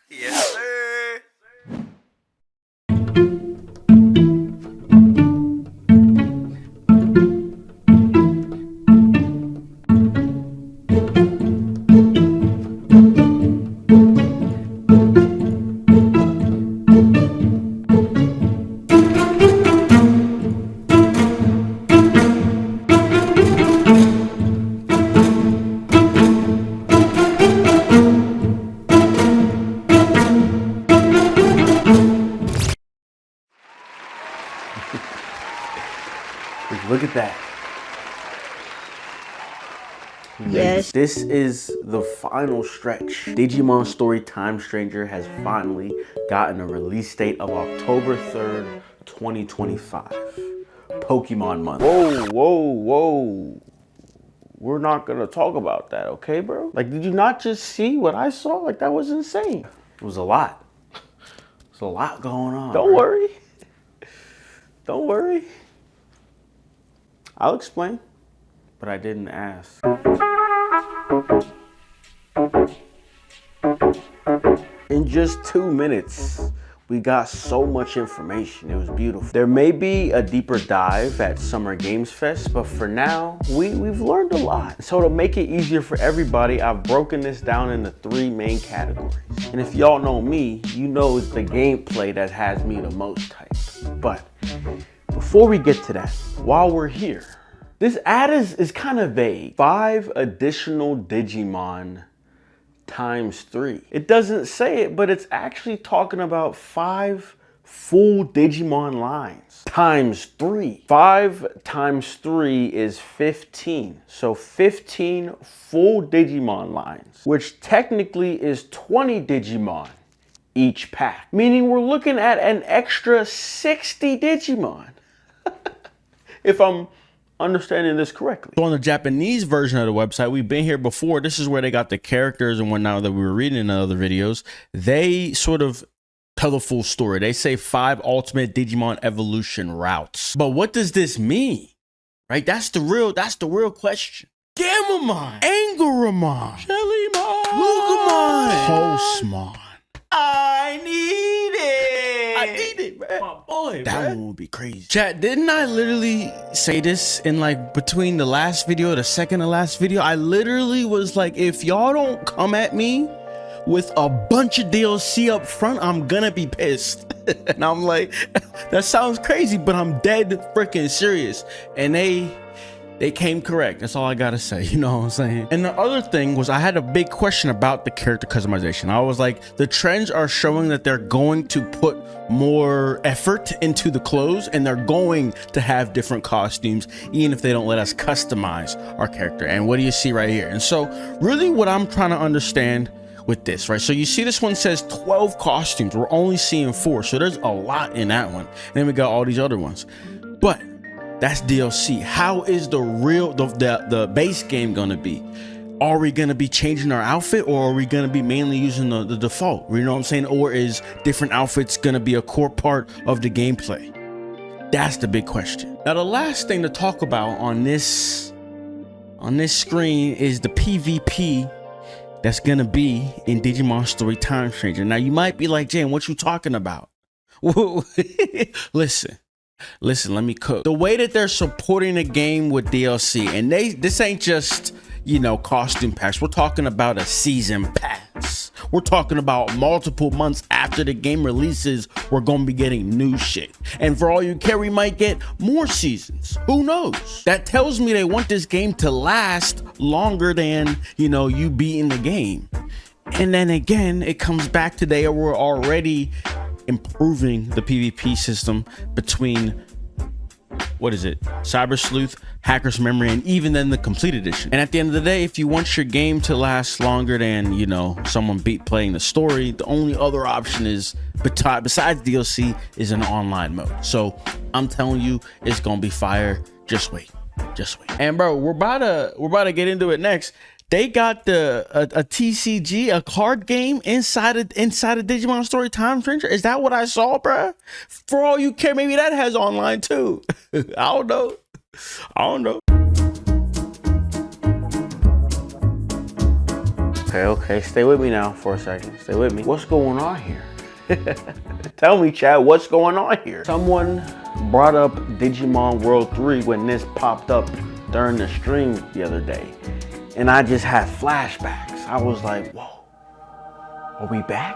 Yes, sir. Look at that. Yes. This is the final stretch. Digimon Story Time Stranger has finally gotten a release date of October 3rd, 2025. Pokemon month. Whoa. We're not gonna talk about that, okay, bro? Like, did you not just see what I saw? Like, that was insane. It was a lot. There's a lot going on. Don't worry. Don't worry. I'll explain. But I didn't ask. In just 2 minutes, we got so much information. It was beautiful. There may be a deeper dive at Summer Games Fest, but for now, we've learned a lot. So to make it easier for everybody, I've broken this down into 3 main categories. And if y'all know me, you know it's the gameplay that has me the most hyped. But before we get to that, while we're here, this ad is kind of vague. 5 additional Digimon times 3. It doesn't say it, but it's actually talking about 5 full Digimon lines times 3. 5 times 3 is 15. So 15 full Digimon lines, which technically is 20 Digimon each pack. Meaning we're looking at an extra 60 Digimon. If I'm understanding this correctly. So on the Japanese version of the website, we've been here before. This is where they got the characters and whatnot that we were reading in other videos. They sort of tell the full story. They say 5 ultimate Digimon evolution routes. But what does this mean? Right? That's the real question. Gamamon, Angeromon, Shellymon, Lugamon, Pulsemon. I need it, man. My boy, that one would be crazy. Chat, didn't I literally say this in like between the last video, the second to last video? I literally was like, if y'all don't come at me with a bunch of DLC up front, I'm gonna be pissed. And I'm like, that sounds crazy, but I'm dead freaking serious. And they came correct. That's all I gotta say. You know what I'm saying? And the other thing was I had a big question about the character customization. I was like, the trends are showing that they're going to put more effort into the clothes and they're going to have different costumes, even if they don't let us customize our character. And what do you see right here? And so really what I'm trying to understand with this, right? So you see this one says 12 costumes. We're only seeing 4. So there's a lot in that one. And then we got all these other ones. But that's DLC. How is the base game gonna be? Are we gonna be changing our outfit, or are we gonna be mainly using the default? You know what I'm saying? Or is different outfits gonna be a core part of the gameplay? That's the big question. Now, the last thing to talk about on this screen is the PvP that's gonna be in Digimon Story Time Stranger. Now, you might be like, Jan, what you talking about? Listen, let me cook. The way that they're supporting the game with DLC, and this ain't just, you know, costume packs. We're talking about a season pass. We're talking about multiple months after the game releases, we're gonna be getting new shit. And for all you care, we might get more seasons. Who knows? That tells me they want this game to last longer than, you know, you beating the game. And then again, it comes back to they were already improving the PvP system between, what is it, Cyber Sleuth, Hacker's Memory, and even then the Complete Edition. And at the end of the day, if you want your game to last longer than, you know, someone playing the story, the only other option is, besides DLC, is an online mode. So I'm telling you, it's gonna be fire. Just wait. And bro, we're about to get into it next. They got a TCG, a card game inside of Digimon Story Time Stranger. Is that what I saw, bruh? For all you care, maybe that has online too. I don't know. Okay. Stay with me now for a second. Stay with me. What's going on here? Tell me, Chad, what's going on here? Someone brought up Digimon World 3 when this popped up during the stream the other day. And I just had flashbacks. I was like, whoa, are we back?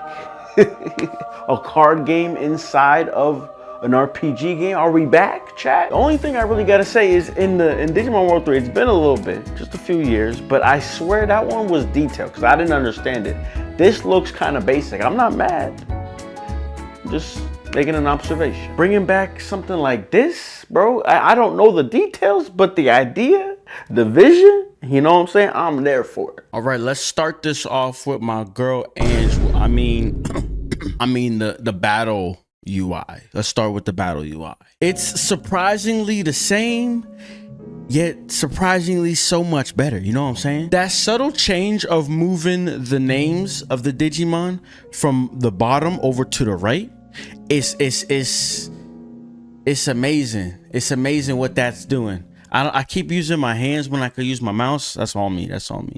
A card game inside of an RPG game? Are we back, chat? The only thing I really gotta say is in Digimon World 3, it's been a little bit, just a few years, but I swear that one was detailed because I didn't understand it. This looks kind of basic. I'm not mad. I'm just making an observation. Bringing back something like this, bro, I don't know the details, but the idea, the vision, you know what I'm saying? I'm there for it. All right, let's start this off with my girl, Angela. I mean the battle UI. Let's start with the battle UI. It's surprisingly the same, yet surprisingly so much better. You know what I'm saying? That subtle change of moving the names of the Digimon from the bottom over to the right, it's amazing. It's amazing what that's doing. I keep using my hands when I could use my mouse. That's all me.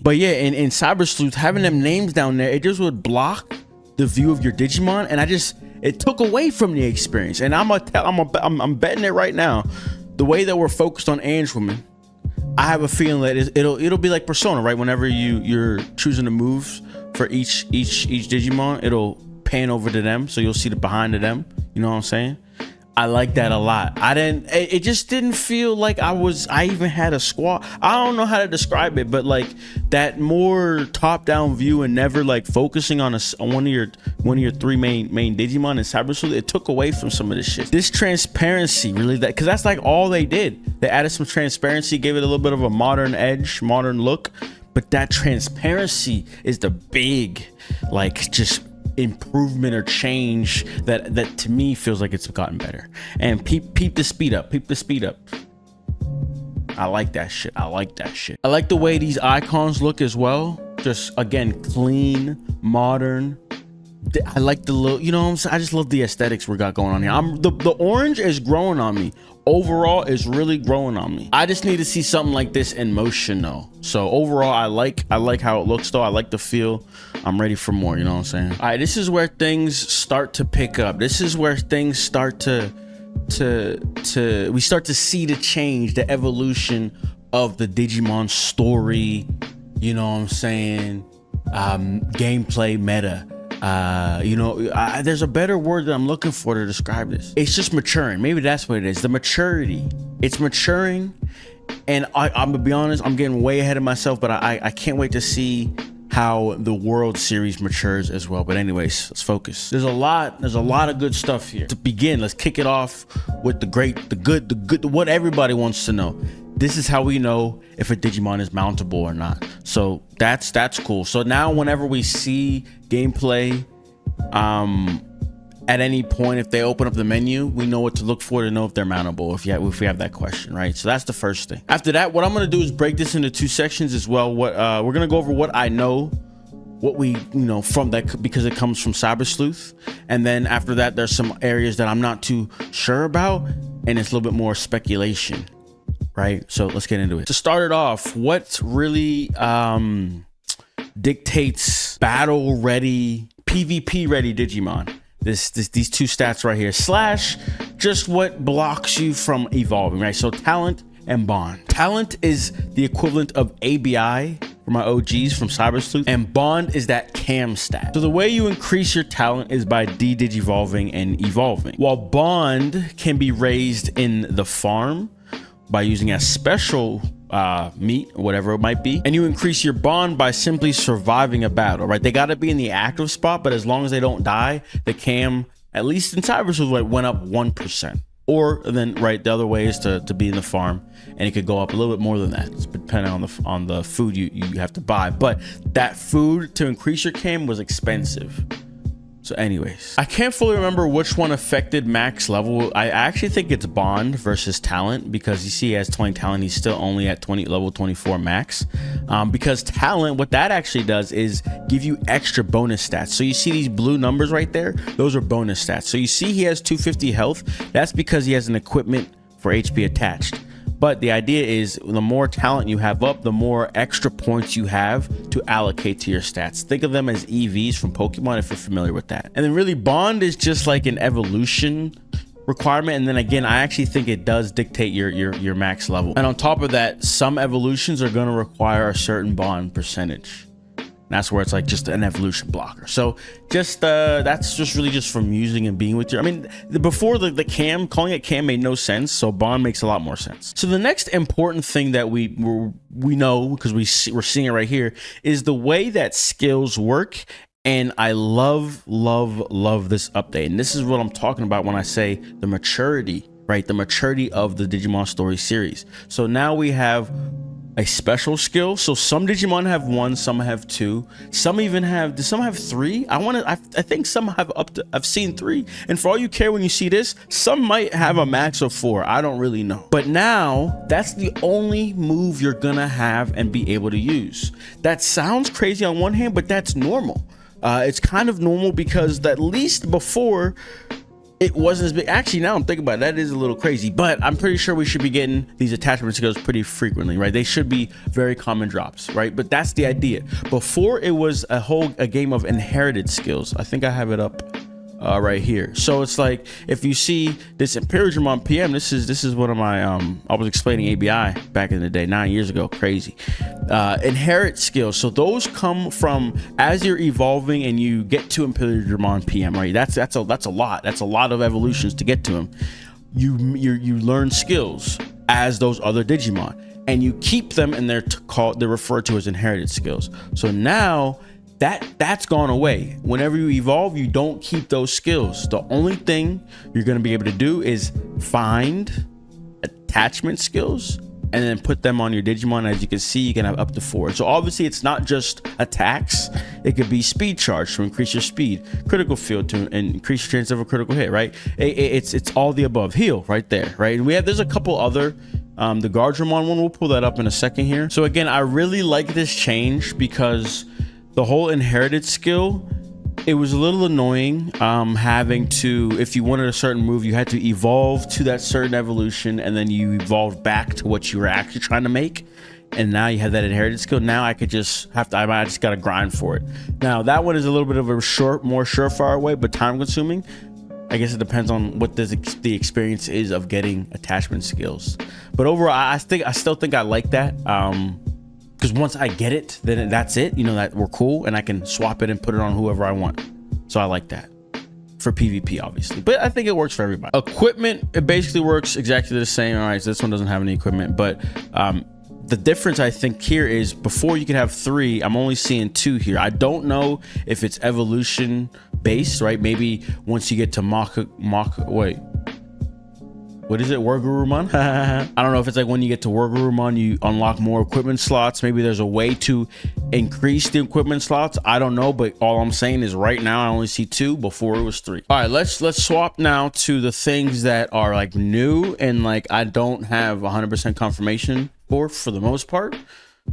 But yeah, in Cyber Sleuth, having them names down there, it just would block the view of your Digimon, and it took away from the experience. And I'm betting it right now. The way that we're focused on Angewoman, I have a feeling that it'll be like Persona, right? Whenever you're choosing the moves for each Digimon, it'll pan over to them, so you'll see the behind of them. You know what I'm saying? I like that a lot. It just didn't feel like I even had a squad. I don't know how to describe it, but like that more top-down view and never like focusing on one of your three main Digimon in Cyber Sleuth, it took away from some of this shit. This transparency, really, because that's like all they did. They added some transparency, gave it a little bit of a modern edge, modern look, but that transparency is the big, like, just improvement or change that to me feels like it's gotten better. And peep the speed up. I like that shit. I like the way these icons look as well. Just again, clean, modern. I like the little, you know what I'm saying? I just love the aesthetics we got going on here. The orange is growing on me. Overall, is really growing on me. I just need to see something like this in motion though. So overall, I like how it looks though. I like the feel. I'm ready for more, you know what I'm saying? All right, this is where things start to pick up. This is where things start to we start to see the change, the evolution of the Digimon story, you know what I'm saying? Gameplay meta. There's a better word that I'm looking for to describe this. It's just maturing. Maybe that's what it is. The maturity. It's maturing. And I'm gonna be honest, I'm getting way ahead of myself, but I can't wait to see how the World Series matures as well. But anyways, let's focus. There's a lot of good stuff here. To begin, let's kick it off with the good, what everybody wants to know. This is how we know if a Digimon is mountable or not. So that's cool. So now whenever we see gameplay, at any point, if they open up the menu, we know what to look for to know if they're mountable, if we have that question, right? So that's the first thing. After that, what I'm gonna do is break this into two sections as well. What we're gonna go over what I know, what we from that, because it comes from Cyber Sleuth, and then after that, there's some areas that I'm not too sure about, and it's a little bit more speculation, right? So let's get into it. To start it off, what really dictates battle ready, PvP ready Digimon? These two stats right here, slash just what blocks you from evolving, right? So talent and bond. Talent is the equivalent of ABI for my OGs from Cyber Sleuth, and bond is that cam stat. So the way you increase your talent is by de-digivolving and evolving, while bond can be raised in the farm by using a special meat, or whatever it might be, and you increase your bond by simply surviving a battle, right? They got to be in the active spot, but as long as they don't die, the cam, at least in Cyber Sleuth, went up 1%. Or then, right, the other way is to be in the farm, and it could go up a little bit more than that. It's depending on the food you have to buy, but that food to increase your cam was expensive. So anyways, I can't fully remember which one affected max level. I actually think it's bond versus talent, because you see he has 20 talent, he's still only at level 24 max. Because talent, what that actually does is give you extra bonus stats. So you see these blue numbers right there, those are bonus stats. So you see he has 250 health, that's because he has an equipment for HP attached. But the idea is the more talent you have up, the more extra points you have to allocate to your stats. Think of them as EVs from Pokemon if you're familiar with that. And then really Bond is just like an evolution requirement, and then again I actually think it does dictate your max level. And on top of that, some evolutions are going to require a certain bond percentage. That's where it's like just an evolution blocker. So just that's just really just from using and being with your, I mean, before the cam, calling it cam made no sense, so bond makes a lot more sense. So the next important thing that we know, because we're seeing it right here, is the way that skills work. And I love this update. And this is what I'm talking about when I say the maturity, right? The maturity of the Digimon story series. So now we have a special skill. So some Digimon have 1, some have 2, some even have, some have 3? I think some have I've seen 3. And for all you care, when you see this, some might have a max of 4. I don't really know. But now that's the only move you're gonna have and be able to use. That sounds crazy on one hand, but that's normal. It's kind of normal because at least before it wasn't as big. Actually, now I'm thinking about it, that is a little crazy, but I'm pretty sure we should be getting these attachment skills pretty frequently, right? They should be very common drops, right? But that's the idea. Before it was a game of inherited skills. I think I have it up right here. So it's like if you see this Imperialdramon PM, this is one of my I was explaining ABI back in the day 9 years ago. Crazy. Inherit skills, so those come from as you're evolving and you get to Imperialdramon PM, right? That's a lot of evolutions to get to him. You learn skills as those other Digimon, and you keep them, and they're referred to as inherited skills. So now that's gone away. Whenever you evolve, you don't keep those skills. The only thing you're going to be able to do is find attachment skills and then put them on your Digimon. As you can see, you can have up to 4. So obviously it's not just attacks. It could be speed charge to increase your speed, critical field to increase your chance of a critical hit, right? It's all the above. Heal right there, right? And there's a couple other, the Guardramon one, we'll pull that up in a second here. So again, I really like this change because the whole inherited skill, it was a little annoying having to, if you wanted a certain move, you had to evolve to that certain evolution, and then you evolved back to what you were actually trying to make. And now you have that inherited skill. Now I could just I just gotta grind for it. Now that one is a little bit of a more surefire way, but time consuming. I guess it depends on what the experience is of getting attachment skills. But overall, I still think I like that. Because once I get it, then that's it. You know, that we're cool, and I can swap it and put it on whoever I want. So I like that for PvP, obviously, but I think it works for everybody. Equipment, it basically works exactly the same. All right, so this one doesn't have any equipment, but the difference I think here is before you could have 3, I'm only seeing 2 here. I don't know if it's evolution based, right? Maybe once you get to what is it? Wargurumon? I don't know if it's like when you get to Wargurumon, you unlock more equipment slots. Maybe there's a way to increase the equipment slots. I don't know, but all I'm saying is right now I only see 2. Before it was 3. All right, let's swap now to the things that are like new and like I don't have 100% confirmation for the most part.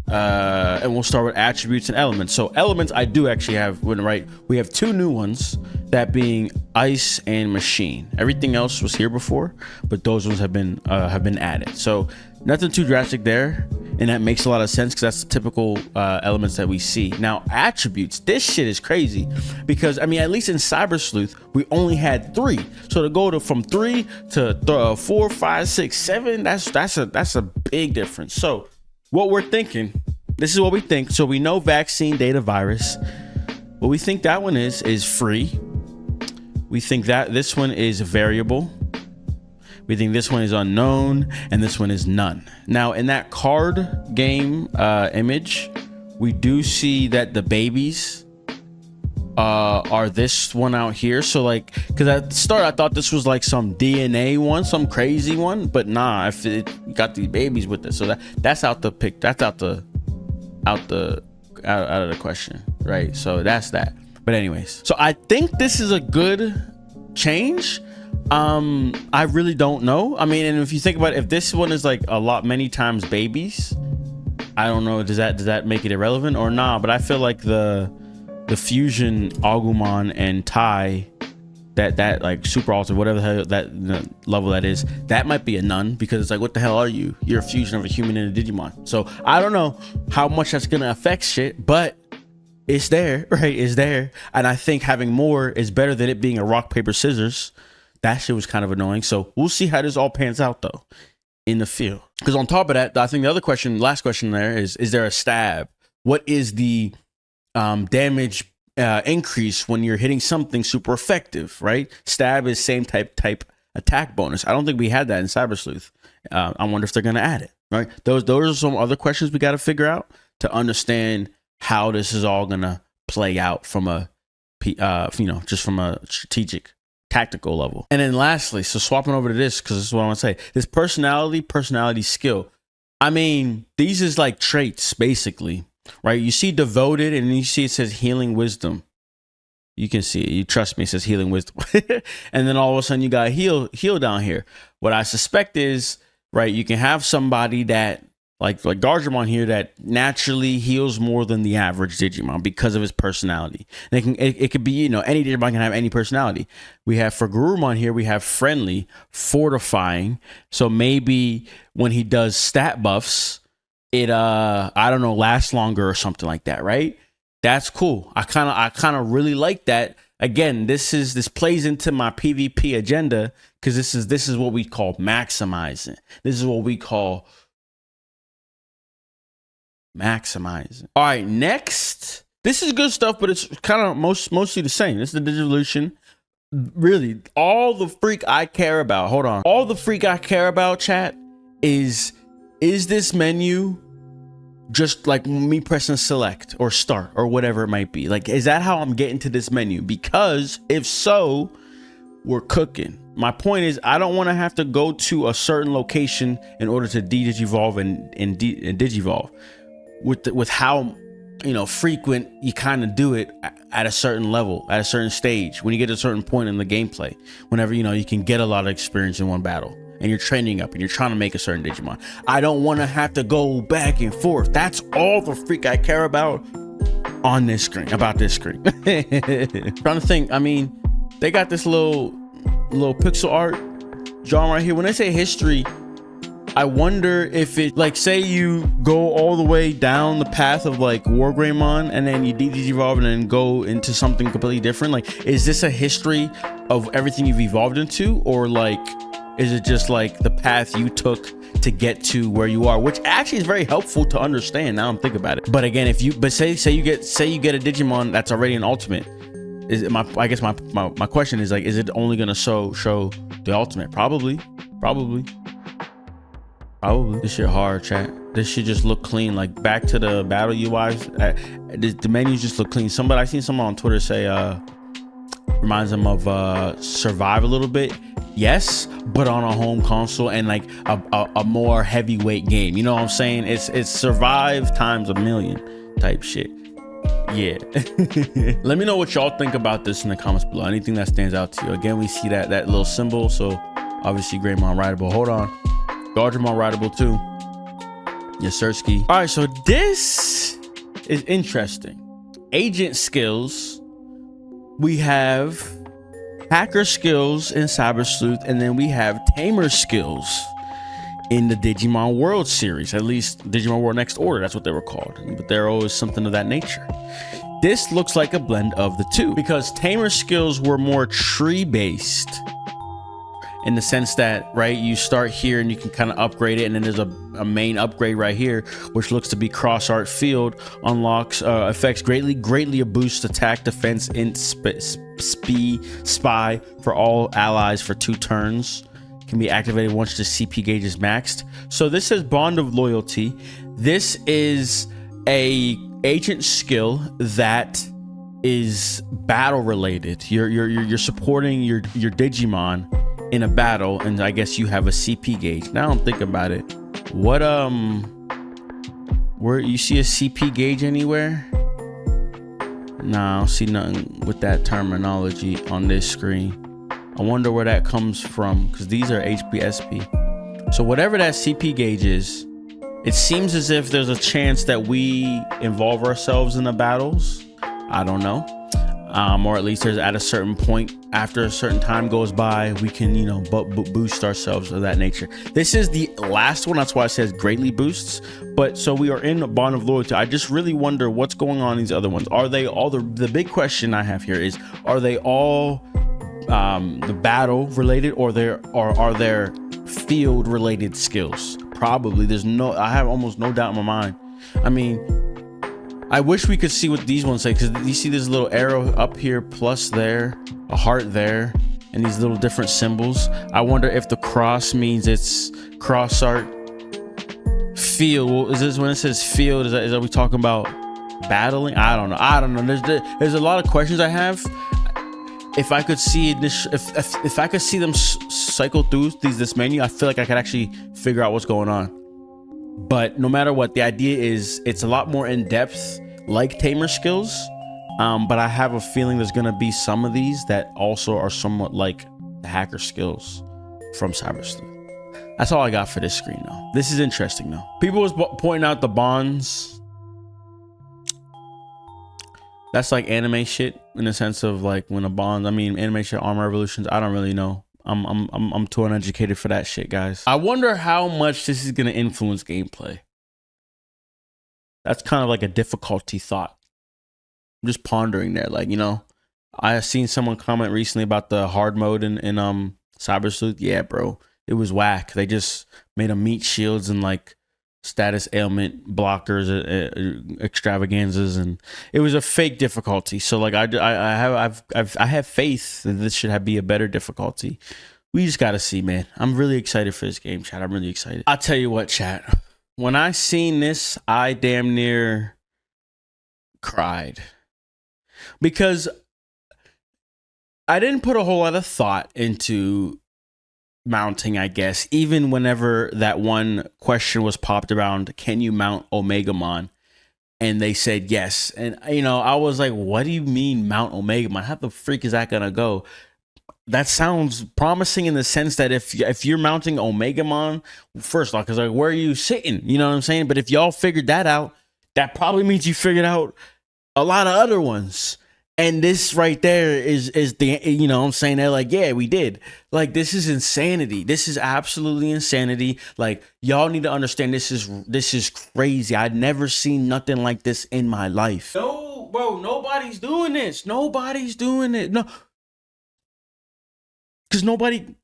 And we'll start with attributes and elements. So elements, I do actually have right. We have 2 new ones, that being ice and machine. Everything else was here before, but those ones have been added. So nothing too drastic there, and that makes a lot of sense because that's the typical elements that we see. Now attributes, this shit is crazy because I mean, at least in Cyber Sleuth we only had 3. So to go from 3 to 4, 5, 6, 7, that's a big difference. So what we're thinking, this is what we think. So we know vaccine, data, virus. What we think that one is free. We think that this one is variable. We think this one is unknown, and this one is none. Now in that card game image, we do see that the babies are this one out here. So like, because at the start I thought this was like some DNA one, some crazy one, but nah, if it got these babies with it, so that's out the pick, that's out of the question, right? So that's that. But anyways, so I think this is a good change. I really don't know. I mean, and if you think about it, if this one is like many times babies, I don't know, does that make it irrelevant or not? But I feel like the fusion Agumon and Tai that like super alter, whatever the hell that level that is, that might be a none, because it's like, what the hell are you? You're a fusion of a human and a Digimon. So I don't know how much that's gonna affect shit, but it's there, right? It's there. And I think having more is better than it being a rock, paper, scissors. That shit was kind of annoying. So we'll see how this all pans out though in the field. Because on top of that, I think the other question, last question there is there a stab? What is the damage increase when you're hitting something super effective, right? Stab is same type attack bonus. I don't think we had that in Cyber Sleuth. I wonder if they're going to add it, right? Those are some other questions we got to figure out to understand how this is all going to play out from a, just from a strategic, tactical level. And then lastly, so swapping over to this, because this is what I want to say, this personality skill. I mean, these is like traits, basically. Right, you see devoted, and then you see it says healing wisdom. You can see it. You trust me, it says healing wisdom. And then all of a sudden you got heal down here. What I suspect is, right, you can have somebody that like Gargemon here that naturally heals more than the average Digimon because of his personality. And it could be, any Digimon can have any personality. We have for Garurumon here, we have friendly, fortifying. So maybe when he does stat buffs, it I don't know, lasts longer or something like that, right? That's cool. I kind of really like that. Again, this plays into my PvP agenda, because this is what we call maximizing. This is what we call maximizing. All right, next. This is good stuff, but it's kind of mostly the same. This is the Digivolution. Really, all the freak I care about. Hold on. All the freak I care about, chat, is this menu just like me pressing select or start or whatever it might be? Like, is that how I'm getting to this menu? Because if so, we're cooking. My point is, I don't want to have to go to a certain location in order to digivolve and digivolve. With how frequent you kind of do it at a certain level, at a certain stage, when you get to a certain point in the gameplay, whenever you can get a lot of experience in one battle, and you're training up and you're trying to make a certain Digimon. I don't want to have to go back and forth. That's all the freak I care about on this screen, about this screen. Trying to think, I mean, they got this little pixel art drawn right here. When they say history, I wonder if it, like, say you go all the way down the path of like Wargreymon and then you digivolve and then go into something completely different. Like, is this a history of everything you've evolved into, or like, is it just like the path you took to get to where you are, which actually is very helpful to understand now I'm thinking about it. But again, say you get a Digimon that's already an ultimate, I guess my question is, like, is it only gonna show the ultimate? Probably. This shit hard, chat. This shit just look clean. Like, back to the battle UIs, the menus just look clean. I seen someone on Twitter say reminds them of Survive a little bit. Yes, but on a home console and like a more heavyweight game. You know what I'm saying? It's Survive times a million type shit. Yeah. Let me know what y'all think about this in the comments below. Anything that stands out to you. Again, we see that little symbol. So obviously Greymon rideable. Hold on. Gargemon rideable too. Yes, Sirski. All right, so this is interesting. Agent skills. We have hacker skills in Cyber Sleuth, and then we have Tamer skills in the Digimon World series, at least Digimon World Next Order, that's what they were called, but they're always something of that nature. This looks like a blend of the two, because Tamer skills were more tree-based in the sense that, right, you start here and you can kind of upgrade it, and then there's a main upgrade right here, which looks to be Cross Art Field, unlocks effects greatly boosts attack, defense, int, spy for all allies for 2 turns. Can be activated once the CP gauge is maxed. So this says Bond of Loyalty. This is a agent skill that is battle related. You're supporting your Digimon in a battle, and I guess you have a CP gauge. Now I'm thinking about it. What where you see a CP gauge anywhere? No, I don't see nothing with that terminology on this screen. I wonder where that comes from, because these are HPSP. So whatever that CP gauge is, it seems as if there's a chance that we involve ourselves in the battles. I don't know. or at least there's at a certain point after a certain time goes by, we can, you know, boost ourselves of that nature. This is the last one, that's why it says greatly boosts. But so we are in a bond of loyalty. I just really wonder what's going on in these other ones. Are they all the big question I have here is, are they all the battle related, or are there field related skills? Probably. I have almost no doubt in my mind. I mean, I wish we could see what these ones say, because you see this little arrow up here, plus there, a heart there, and these little different symbols. I wonder if the cross means it's cross art field. Is this when it says field? Is that we talking about battling? I don't know. There's a lot of questions I have. If I could see this, if I could see them cycle through this menu, I feel like I could actually figure out what's going on. But no matter what, the idea is it's a lot more in depth, like Tamer skills. But I have a feeling there's gonna be some of these that also are somewhat like the hacker skills from Cyber Sleuth. That's all I got for this screen though. This is interesting though. People was pointing out the bonds. That's like anime shit in the sense of like when a bond, I mean anime shit, armor evolutions, I don't really know. I'm too uneducated for that shit, guys. I wonder how much this is gonna influence gameplay. That's kind of like a difficulty thought. I'm just pondering there. Like, you know, I have seen someone comment recently about the hard mode in Cyber Sleuth. Yeah, bro, it was whack. They just made them meat shields and like status ailment blockers, extravaganzas, and it was a fake difficulty. So like I have faith that this should be a better difficulty. We just gotta see, man. I'm really excited for this game, chat. I'm really excited. I'll tell you what, chat. When I seen this, I damn near cried, because I didn't put a whole lot of thought into mounting, I guess, even whenever that one question was popped around, can you mount Omegamon? And they said yes. And, you know, I was like, what do you mean mount Omegamon? How the freak is that gonna go? That sounds promising in the sense that if you're mounting Omegamon, first off, because like, where are you sitting? You know what I'm saying? But if y'all figured that out, that probably means you figured out a lot of other ones. And this right there is the, you know what I'm saying? They're like, yeah, we did. Like, this is insanity. This is absolutely insanity. Like, y'all need to understand this is crazy. I'd never seen nothing like this in my life. No, bro, nobody's doing this. Nobody's doing it. No. Because nobody,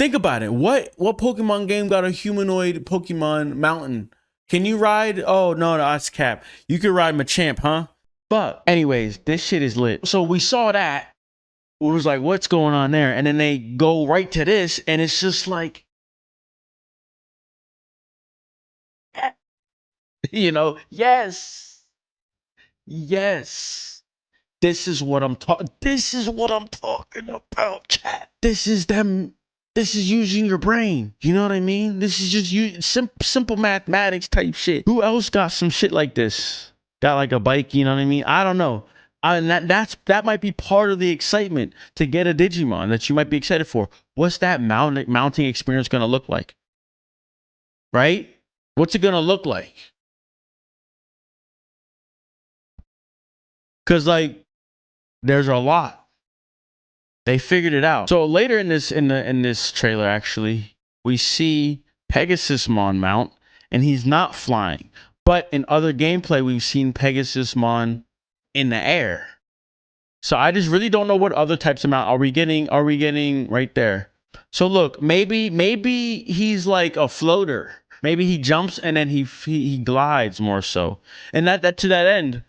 think about it. What Pokemon game got a humanoid Pokemon mountain? Can you ride? Oh, no, that's cap. You can ride Machamp, huh? But anyways, this shit is lit. So we saw that. It was like, what's going on there? And then they go right to this, and it's just like, you know, yes. This is what I'm talking. This is what I'm talking about, chat. This is them. This is using your brain. You know what I mean? This is just simple mathematics type shit. Who else got some shit like this? Got like a bike, you know what I mean? I don't know. And that might be part of the excitement to get a Digimon that you might be excited for. What's that mounting experience gonna look like? Right? What's it gonna look like? Cause like, there's a lot. They figured it out. So later in this trailer, actually, we see Pegasusmon mount, and he's not flying. But in other gameplay, we've seen Pegasusmon in the air. So I just really don't know what other types of mount are we getting right there. So look, maybe he's like a floater. Maybe he jumps and then he glides more so. And that to that end,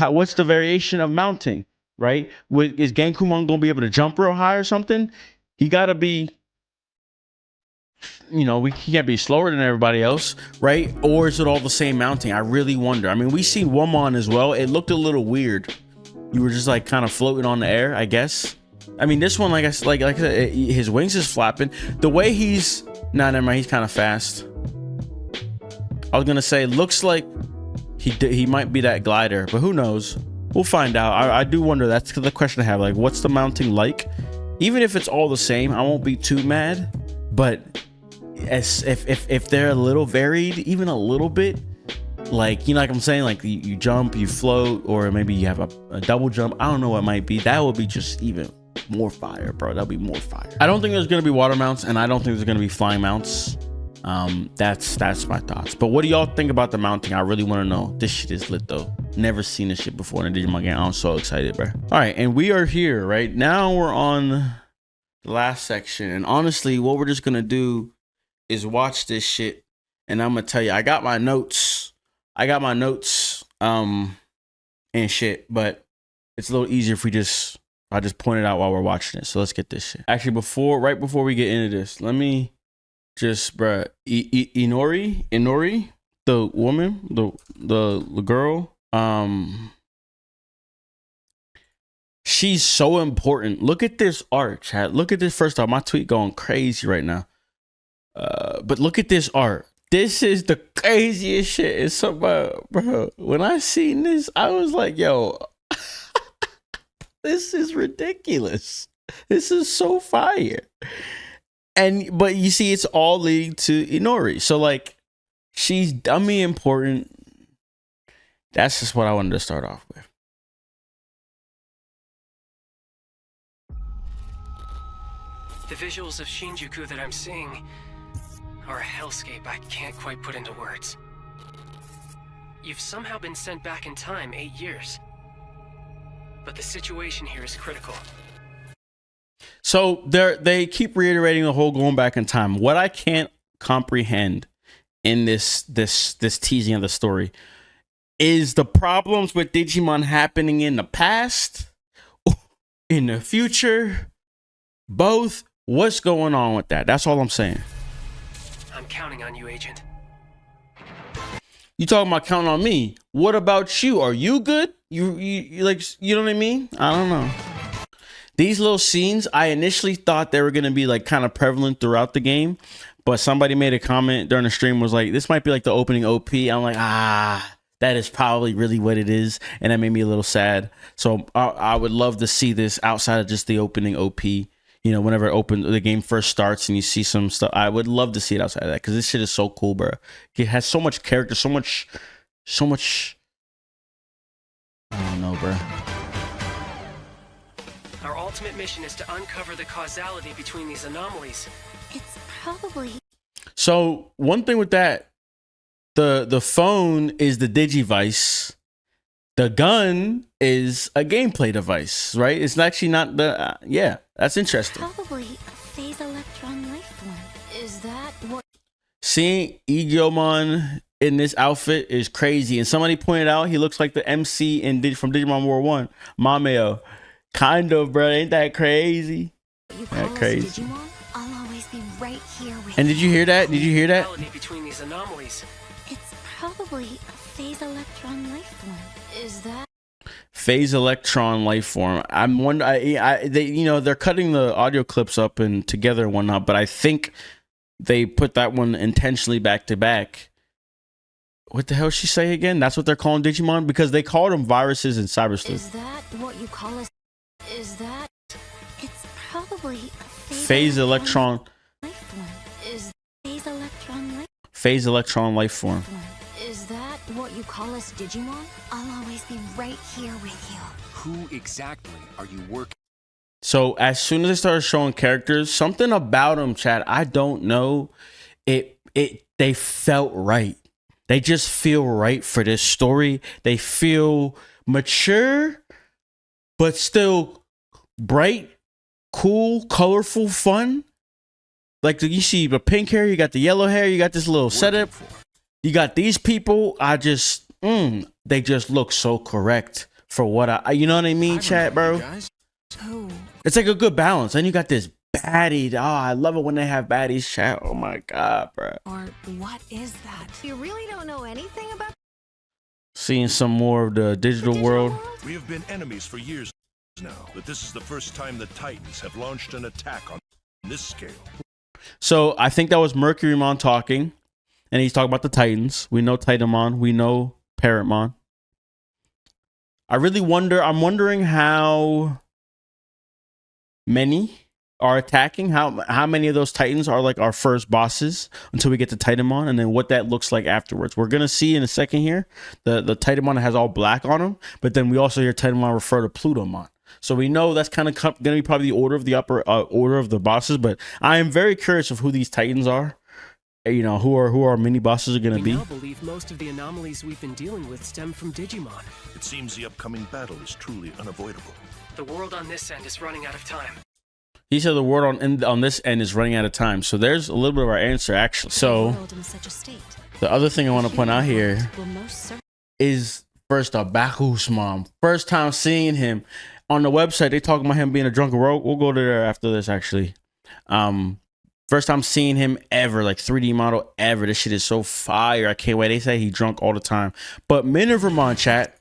what's the variation of mounting, right? Is Genkumon gonna be able to jump real high or something? He gotta be, you know, he can't be slower than everybody else, right? Or is it all the same mounting? I really wonder. I mean, we seen Womon as well. It looked a little weird. You were just like kind of floating on the air, I guess. I mean, this one, like I said, his wings is flapping. The way he's, never mind. He's kind of fast. I was gonna say, looks like he might be that glider, but who knows? We'll find out. I do wonder. That's the question I have. Like, what's the mounting like? Even if it's all the same, I won't be too mad. But if they're a little varied, even a little bit, like, you know, like I'm saying, like you jump, you float, or maybe you have a double jump. I don't know what it might be. That would be just even more fire, bro. That'll be more fire. I don't think there's gonna be water mounts, and I don't think there's gonna be flying mounts. That's my thoughts. But what do y'all think about the mounting? I really want to know. This shit is lit though. Never seen this shit before in a Digimon game. I'm so excited, bro. All right, and we are here right now. We're on the last section, and honestly, what we're just gonna do is watch this shit, and I'm gonna tell you, I got my notes, and shit, but it's a little easier if I just point it out while we're watching it. So let's get this shit. Actually, right before we get into this, let me just, bruh, Inori, the woman, the girl, she's so important. Look at this art, chat. Look at this. First off, my tweet going crazy right now. But look at this art. This is the craziest shit. It's so, bro. When I seen this, I was like, yo, this is ridiculous. This is so fire. But you see, it's all leading to Inori. So like, she's dummy important. That's just what I wanted to start off with. The visuals of Shinjuku that I'm seeing are a hellscape I can't quite put into words. You've somehow been sent back in time 8 years. But the situation here is critical. So they keep reiterating the whole going back in time. What I can't comprehend in this teasing of the story is the problems with Digimon happening in the past, in the future, both. What's going on with that? That's all I'm saying. I'm counting on you, Agent. You talking about counting on me? What about you? Are you good? You like, you know what I mean? I don't know. These little scenes, I initially thought they were gonna be like kind of prevalent throughout the game, but somebody made a comment during the stream, was like, this might be like the opening OP. I'm like, that is probably really what it is, and that made me a little sad. So I would love to see this outside of just the opening OP. You know, whenever the game first starts and you see some stuff, I would love to see it outside of that, because this shit is so cool, bro. It has so much character, so much. I don't know, bro. Our ultimate mission is to uncover the causality between these anomalies. It's probably... So one thing with that, the phone is the Digivice. The gun is a gameplay device, right? It's actually not the... yeah, that's interesting. Probably a phase electron life form. Is that what... Seeing Digimon in this outfit is crazy. And somebody pointed out he looks like the MC from Digimon World 1, Mameo. Kind of, bro. Ain't that crazy? You call That crazy. Digimon? I'll always be right here with And did you hear that? Did you hear that? Between these anomalies. It's probably a phase electron life form. Is that... Phase electron life form. I'm wondering. They, you know, they're cutting the audio clips up and together and whatnot, but I think they put that one intentionally back to back. What the hell she say again? That's what they're calling Digimon, because they called them viruses in cyberspace. Is that what you call us? Is that... It's probably a Phase electron life form. Is phase electron life... Phase electron life form. Is that what you call us, Digimon? I'll always be right here with you. Who exactly are you working? So as soon as they started showing characters, something about them, Chad, I don't know. They felt right. They just feel right for this story. They feel mature, but still bright, cool, colorful, fun. Like you see the pink hair, you got the yellow hair, you got this little setup. You got these people. They just look so correct for what you know what I mean, chat, bro. Who? It's like a good balance. And you got this baddie. Oh, I love it when they have baddies, chat. Oh my god, bro. Or what is that? You really don't know anything about... Seeing some more of the digital world. We have been enemies for years now, but this is the first time the Titans have launched an attack on this scale. So I think that was Mercurymon talking, and he's talking about the Titans. We know Titanmon. We know Parrotmon. I'm wondering how many are attacking, how many of those Titans are like our first bosses until we get to Titanmon, and then what that looks like afterwards. We're gonna see in a second here the Titanmon has all black on them, but then we also hear Titanmon refer to Plutomon. So we know that's kind of going to be probably the order of the upper order of the bosses. But I am very curious of who these Titans are. You know, who our mini bosses are going to be. We now believe most of the anomalies we've been dealing with stem from Digimon. It seems the upcoming battle is truly unavoidable. The world on this end is running out of time. He said the world on this end is running out of time. So there's a little bit of our answer, actually. So the other thing I want to point out here is, first off, Bakusman. First time seeing him. On the website, they talk about him being a drunken rogue. We'll go to there after this, actually. First time seeing him ever, like 3D model ever. This shit is so fire. I can't wait. They say he drunk all the time. But Minervamon, chat.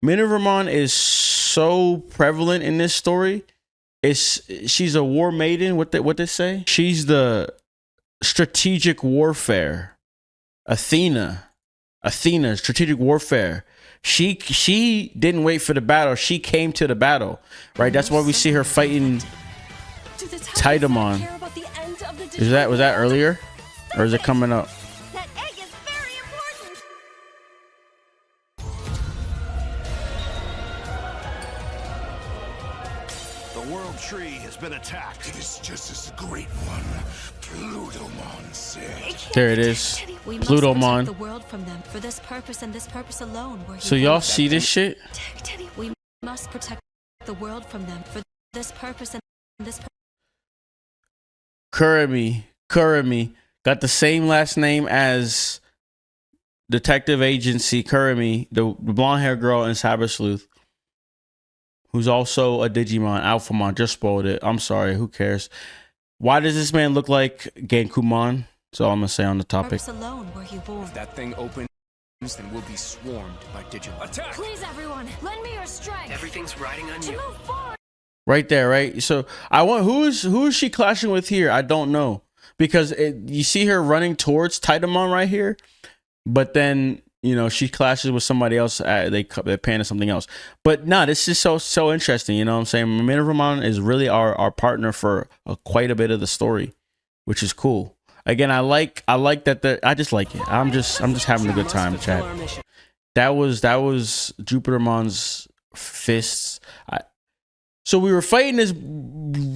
Minervamon is so prevalent in this story. She's a war maiden. What they say? She's the strategic warfare. Athena, strategic warfare. She didn't wait for the battle. She came to the battle, right? That's why we see her fighting Titanmon. Was that earlier, or is it coming up? That egg is very important. The world tree has been attacked. It is just as the great one, Plutomon, said. There it is. We must Plutomon. protect the world from them for this purpose and this purpose alone. So y'all see this shit? We must protect the world from them for this purpose and this purpose. Kurumi got the same last name as Detective Agency Kurumi, the blonde hair girl in Cyber Sleuth, who's also a Digimon, Alphamon. Just spoiled it. I'm sorry. Who cares? Why does this man look like Genkumon? That's all I'm gonna say on the topic. Alone were you born. If that thing opens, then we'll be swarmed by Digimon. Attack! Please, everyone, lend me your strength. Everything's riding on To you. move forward. Right there, right? So I want who is she clashing with here? I don't know, because you see her running towards Titanmon right here, but then you know she clashes with somebody else. They're panning something else. But no, this is so interesting. You know what I'm saying? Minervamon is really our partner for quite a bit of the story, which is cool. Again, I like that. I just like it. I'm just having a good time, chat. That was Jupitermon's fists. So we were fighting this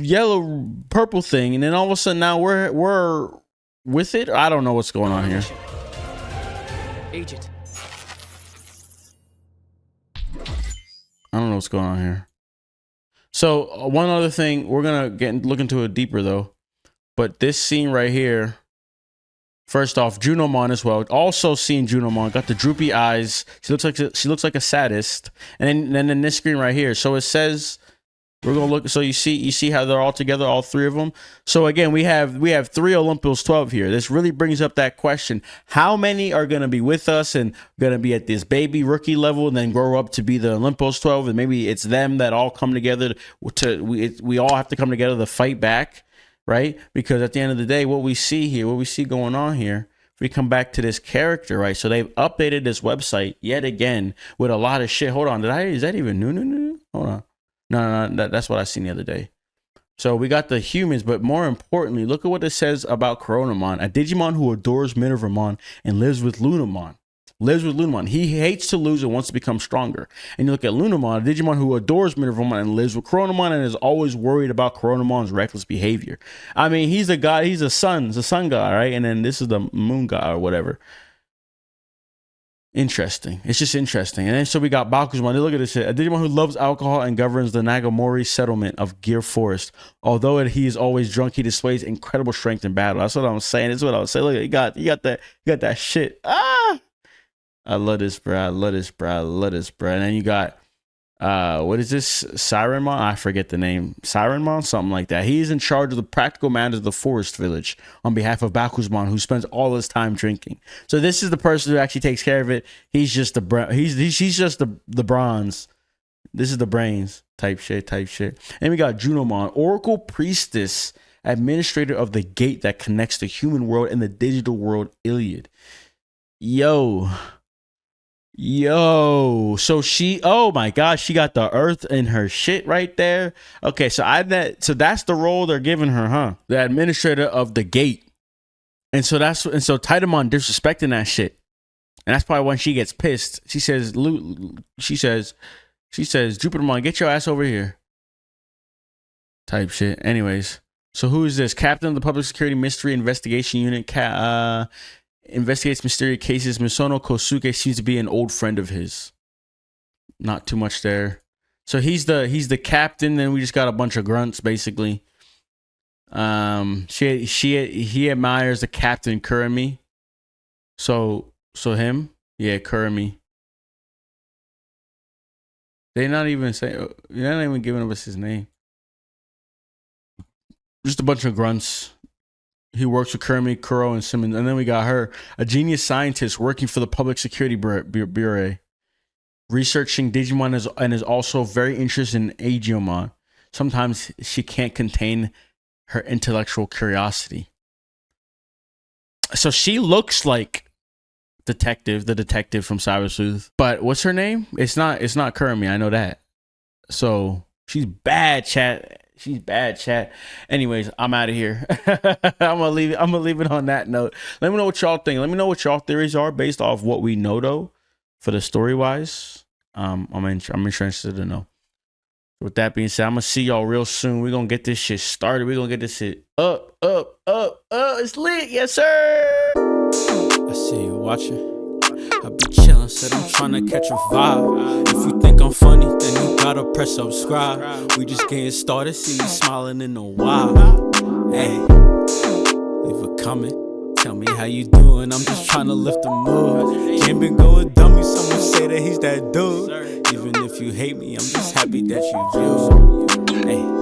yellow purple thing, and then all of a sudden now we're with it. I don't know what's going on here. Agent. I don't know what's going on here. So one other thing, we're gonna look into it deeper though. But this scene right here, first off, Junomon as well. Also seeing Junomon, got the droopy eyes. She looks like a sadist. And then in this screen right here, so it says. We're gonna look. So you see how they're all together, all three of them. So again, we have 3 Olympus 12 here. This really brings up that question: how many are gonna be with us and gonna be at this baby rookie level, and then grow up to be the Olympus 12? And maybe it's them that all come together we all have to come together to fight back, right? Because at the end of the day, what we see going on here. If we come back to this character, right? So they've updated this website yet again with a lot of shit. Hold on, is that even new? No. Hold on. No, that's what I seen the other day. So we got the humans, but more importantly, look at what it says about Coronamon, a Digimon who adores Minervamon and lives with Lunamon. He hates to lose and wants to become stronger. And you look at Lunamon, a Digimon who adores Minervamon and lives with Coronamon and is always worried about Coronamon's reckless behavior. I mean, he's a god, he's a sun god, right? And then this is the moon god or whatever. Interesting. It's just interesting. And then so we got Bakusman. Look at this shit. A Digimon who loves alcohol and governs the Nagamori settlement of Gear Forest. Although he is always drunk, he displays incredible strength in battle. That's what I'm saying. That's what I was saying. Look, you got that shit. I love this, bro. And then you got what is this? Sirenmon? I forget the name. Sirenmon? Something like that. He is in charge of the practical matters of the forest village on behalf of Bakusman, who spends all his time drinking. So this is the person who actually takes care of it. He's just he's just the bronze. This is the brains type shit. And we got Junomon, Oracle Priestess, administrator of the gate that connects the human world and the digital world Iliad. Yo, Yo, so oh my gosh, she got the earth in her shit right there. Okay, so so that's the role they're giving her, huh? The administrator of the gate. And so Titamon disrespecting that shit. And that's probably when she gets pissed. She says, Jupitermon, get your ass over here. Type shit. Anyways, so who is this? Captain of the Public Security Mystery Investigation Unit. Investigates mysterious cases. Misono Kosuke seems to be an old friend of his. Not too much there. So he's the captain. Then we just got a bunch of grunts basically. He admires the captain Kurumi. So him, yeah, Kurumi. They're not even giving us his name. Just a bunch of grunts. He works with Kurumi, Kuro, and Simmons. And then we got her, a genius scientist working for the Public Security Bureau, researching Digimon and is also very interested in Agiomon. Sometimes she can't contain her intellectual curiosity. So she looks like the detective from Cyber Sleuth. But what's her name? It's not Kurumi. I know that. So she's bad, chat. She's bad, chat. Anyways, I'm out of here. I'm gonna leave it on that note. Let me know what y'all think. Let me know what y'all theories are based off what we know though, for the story wise. I'm interested to know. With that being said, I'm gonna see y'all real soon. We're gonna get this shit started. We're gonna get this shit up. It's lit, yes sir. I see you watching. I be chillin', said I'm tryna catch a vibe. If you think I'm funny, then you gotta press subscribe. We just getting started, see you smiling in a while. Hey, leave a comment, tell me how you doing. I'm just tryna lift the mood. Can't been going dummy, someone say that he's that dude. Even if you hate me, I'm just happy that you view. Hey.